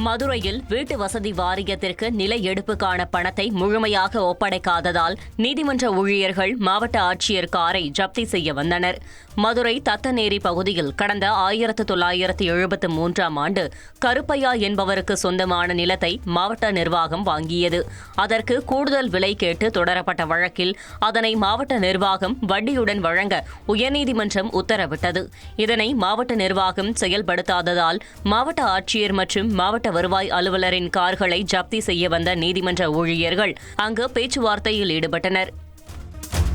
மதுரையில் வீட்டு வசதி வாரியத்திற்கு நில எடுப்புக்கான பணத்தை முழுமையாக ஒப்படைக்காததால் நீதிமன்ற ஊழியர்கள் மாவட்ட ஆட்சியர் காரை ஜப்தி செய்ய வந்தனர். மதுரை தத்தநேரி பகுதியில் கடந்த 1973ஆம் ஆண்டு கருப்பையா என்பவருக்கு சொந்தமான நிலத்தை மாவட்ட நிர்வாகம் வாங்கியது. அதற்கு கூடுதல் விலை கேட்டு தொடரப்பட்ட வழக்கில் அதனை மாவட்ட நிர்வாகம் வட்டியுடன் வழங்க உயர்நீதிமன்றம் உத்தரவிட்டது. இதனை மாவட்ட நிர்வாகம் செயல்படுத்தாததால் மாவட்ட ஆட்சியர் மற்றும் மாவட்ட வருவாய் அலுவலரின் கார்களை ஜப்தி செய்ய வந்த நீதிமன்ற ஊழியர்கள் அங்கு பேச்சுவார்த்தையில் ஈடுபட்டனர்.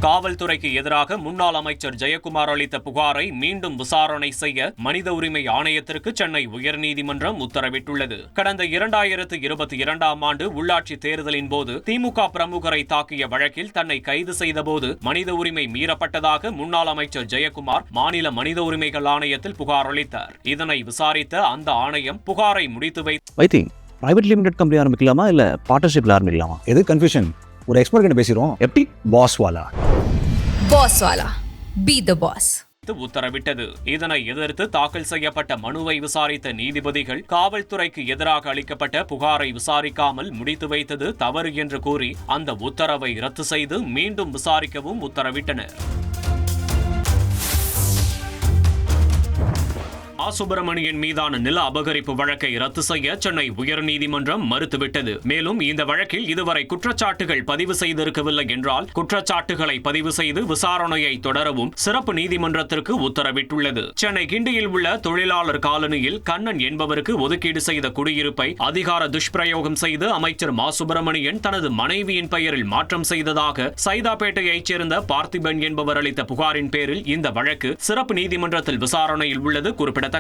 காவல்துறைக்கு எதிராக முன்னாள் அமைச்சர் ஜெயக்குமார் அளித்த புகாரை மீண்டும் விசாரணை செய்ய மனித உரிமை ஆணையத்திற்கு சென்னை உயர்நீதிமன்றம் உத்தரவிட்டுள்ளது. கடந்த 2022ஆம் ஆண்டு உள்ளாட்சி தேர்தலின் போது திமுக பிரமுகரை தாக்கிய வழக்கில் தன்னை கைது செய்தபோது மனித உரிமை மீறப்பட்டதாக முன்னாள் அமைச்சர் ஜெயக்குமார் மாநில மனித உரிமைகள் ஆணையத்தில் புகார் அளித்தார். இதனை விசாரித்த அந்த ஆணையம் புகாரை முடித்து பிரைவேட் லிமிடெட் கம்பெனி ஆரம்பிக்கலாமா இல்ல பார்ட்னர்ஷிப்ல ஆரம்பிக்கலாமா? எது கன்ஃபியூஷன்? ஒரு எக்ஸ்பர்ட் கிட்ட பேசிரோம். எப்படி பாஸ்வாலா பி தி பாஸ் உத்தரவிட்டது. இதனை எதிர்த்து தாக்கல் செய்யப்பட்ட மனுவை விசாரித்த நீதிபதிகள் காவல்துறைக்கு எதிராக அளிக்கப்பட்ட புகாரை விசாரிக்காமல் முடித்து வைத்தது தவறு என்று கூறி அந்த உத்தரவை ரத்து செய்து மீண்டும் விசாரிக்கவும் உத்தரவிட்டனர். சுப்பிரமணியன் மீதான நில அபகரிப்பு வழக்கை ரத்து செய்ய சென்னை உயர்நீதிமன்றம் மறுத்துவிட்டது. மேலும் இந்த வழக்கில் இதுவரை குற்றச்சாட்டுகள் பதிவு செய்திருக்கவில்லை என்றால் குற்றச்சாட்டுகளை பதிவு செய்து விசாரணையை தொடரவும் சிறப்பு நீதிமன்றத்திற்கு உத்தரவிட்டுள்ளது. சென்னை கிண்டியில் உள்ள தொழிலாளர் காலனியில் கண்ணன் என்பவருக்கு ஒதுக்கீடு செய்த குடியிருப்பை அதிகார துஷ்பிரயோகம் செய்து அமைச்சர் சுப்பிரமணியன் தனது மனைவியின் பெயரில் மாற்றம் செய்ததாக சைதாப்பேட்டையைச் சேர்ந்த பார்த்திபன் என்பவர் அளித்த புகாரின் பேரில் இந்த வழக்கு சிறப்பு நீதிமன்றத்தில் விசாரணையில் உள்ளது குறிப்பிடத்தக்கது.